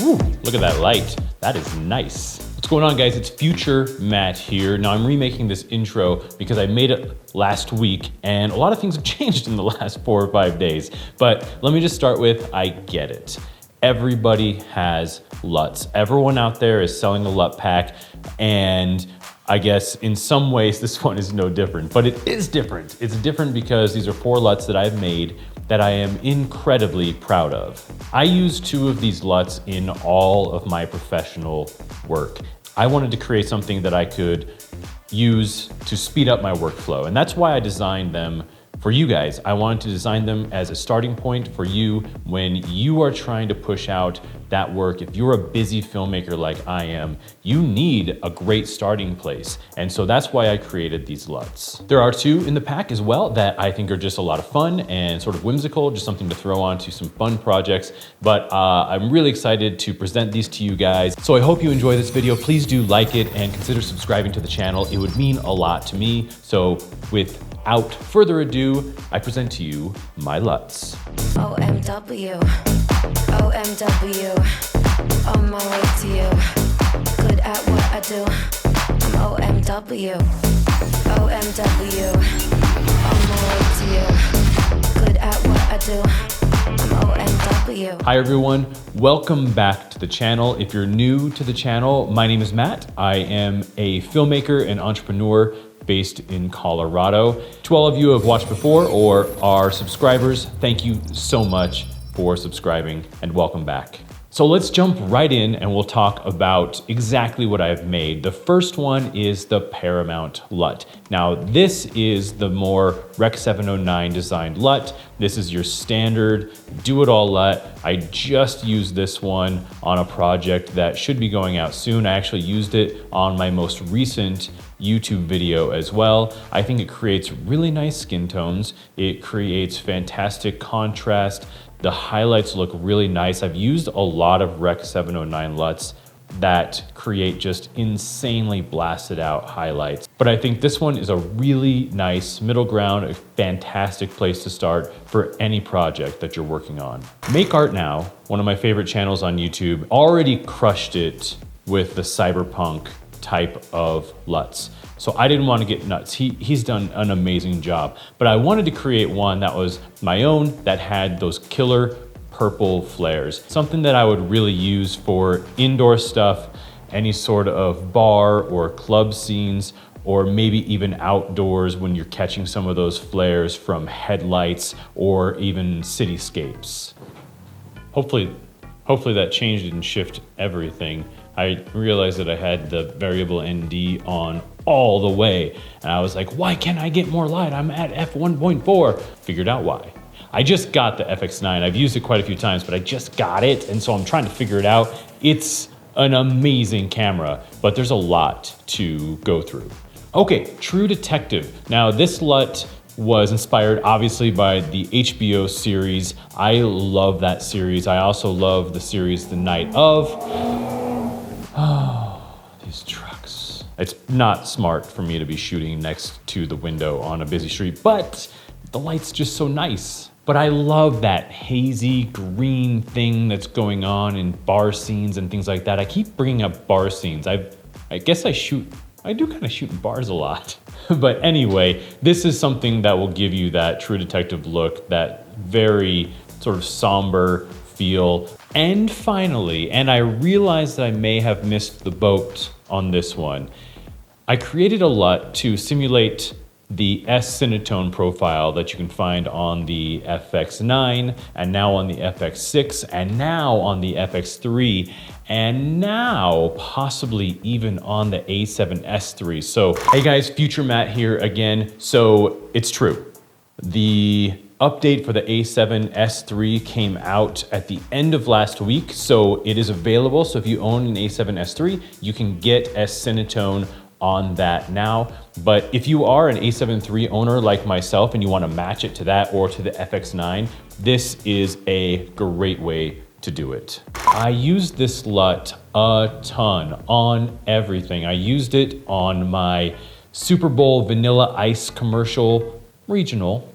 Ooh, look at that light. That is nice. What's going on, guys? It's Future Matt here. Now I'm remaking this intro because I made it last week and a lot of things have changed in the last 4 or 5 days. But let me just start with, I get it. Everybody has LUTs. Everyone out there is selling a LUT pack, and I guess in some ways this one is no different, but it is different. It's different because these are 4 LUTs that I've made that I am incredibly proud of. I use 2 of these LUTs in all of my professional work. I wanted to create something that I could use to speed up my workflow, and that's why I designed them for you guys. I wanted to design them as a starting point for you when you are trying to push out that work. If you're a busy filmmaker like I am, you need a great starting place. And so that's why I created these LUTs. There are 2 in the pack as well that I think are just a lot of fun and sort of whimsical, just something to throw on to some fun projects. But I'm really excited to present these to you guys. So I hope you enjoy this video. Please do like it and consider subscribing to the channel. It would mean a lot to me. So without further ado, I present to you my LUTs. OMW, OMW, on my way to you. Good at what I do. I'm OMW, OMW, on my way to you. Good at what I do. I'm OMW. Hi everyone, welcome back to the channel. If you're new to the channel, my name is Matt. I am a filmmaker and entrepreneur based in Colorado. To all of you who have watched before or are subscribers, thank you so much for subscribing and welcome back. So let's jump right in and we'll talk about exactly what I've made. The first one is the Paramount LUT. Now this is the more Rec 709 designed LUT. This is your standard do-it-all LUT. I just used this one on a project that should be going out soon. I actually used it on my most recent YouTube video as well. I think it creates really nice skin tones. It creates fantastic contrast. The highlights look really nice. I've used a lot of Rec 709 LUTs that create just insanely blasted out highlights. But I think this one is a really nice middle ground, a fantastic place to start for any project that you're working on. Make Art Now, one of my favorite channels on YouTube, already crushed it with the cyberpunk type of LUTs. So I didn't want to get nuts. He's done an amazing job, but I wanted to create one that was my own, that had those killer purple flares, something that I would really use for indoor stuff, any sort of bar or club scenes, or maybe even outdoors when you're catching some of those flares from headlights or even cityscapes. Hopefully that change didn't shift everything. I realized that I had the variable ND on all the way, and I was like, why can't I get more light? I'm at f1.4. Figured out why. I just got the FX9. I've used it quite a few times, but I just got it, and so I'm trying to figure it out. It's an amazing camera, but there's a lot to go through. Okay, True Detective. Now this LUT was inspired obviously by the HBO series. I love that series. I also love the series The Night Of. Oh, these trucks. It's not smart for me to be shooting next to the window on a busy street, but the light's just so nice. But I love that hazy green thing that's going on in bar scenes and things like that. I keep bringing up bar scenes. I guess I do kind of shoot in bars a lot. But anyway, this is something that will give you that True Detective look, that very sort of somber feel. And finally, and I realized that I may have missed the boat on this one, I created a LUT to simulate the S-Cinetone profile that you can find on the FX9, and now on the FX6, and now on the FX3, and now possibly even on the A7S III. So, hey guys, Future Matt here again. So it's true. The update for the A7S III came out at the end of last week, so it is available. So if you own an A7S III, you can get S-Cinetone on that now. But if you are an A7 III owner like myself and you want to match it to that or to the FX9, this is a great way to do it. I used this LUT a ton on everything. I used it on my Super Bowl Vanilla Ice commercial regional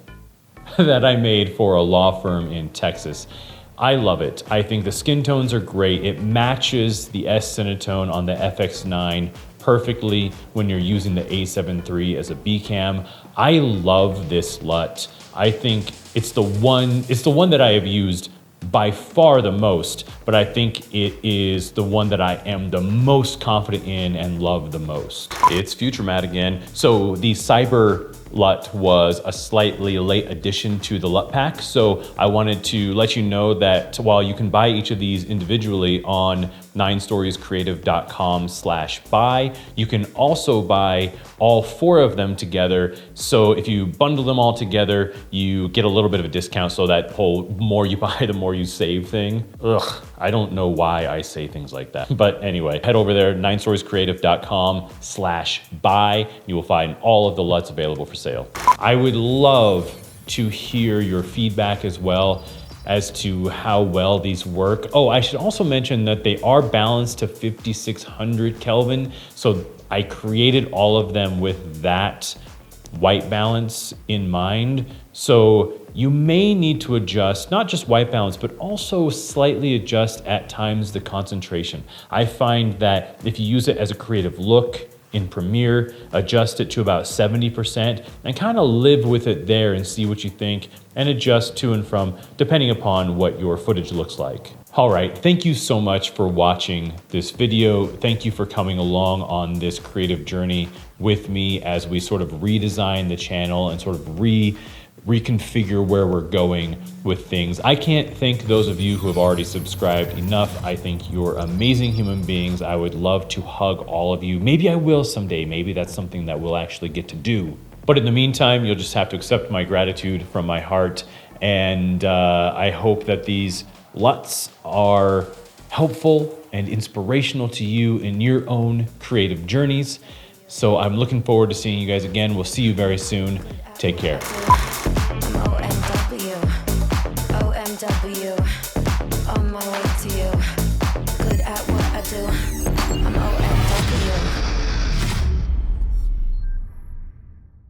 that I made for a law firm in Texas. I love it. I think the skin tones are great. It matches the S-Cinetone on the FX9 perfectly when you're using the A7 III as a B cam. I love this LUT. I think it's the one that I have used by far the most, but I think it is the one that I am the most confident in and love the most. It's Future Matt again. So the Cyber LUT was a slightly late addition to the LUT pack. So I wanted to let you know that while you can buy each of these individually on 9storiescreative.com/buy, you can also buy all 4 of them together. So if you bundle them all together, you get a little bit of a discount. So that whole more you buy, the more you save thing. Ugh, I don't know why I say things like that. But anyway, head over there, 9storiescreative.com/buy. You will find all of the LUTs available for sale. I would love to hear your feedback as well as to how well these work. Oh, I should also mention that they are balanced to 5600 Kelvin. So I created all of them with that white balance in mind. So you may need to adjust, not just white balance, but also slightly adjust at times the concentration. I find that if you use it as a creative look in Premiere, adjust it to about 70% and kind of live with it there and see what you think and adjust to and from depending upon what your footage looks like. All right, thank you so much for watching this video. Thank you for coming along on this creative journey with me as we sort of redesign the channel and sort of reconfigure where we're going with things. I can't thank those of you who have already subscribed enough. I think you're amazing human beings. I would love to hug all of you. Maybe I will someday. Maybe that's something that we'll actually get to do. But in the meantime, you'll just have to accept my gratitude from my heart. And I hope that these LUTs are helpful and inspirational to you in your own creative journeys. So I'm looking forward to seeing you guys again. We'll see you very soon. Take care. OMW, on my way to you.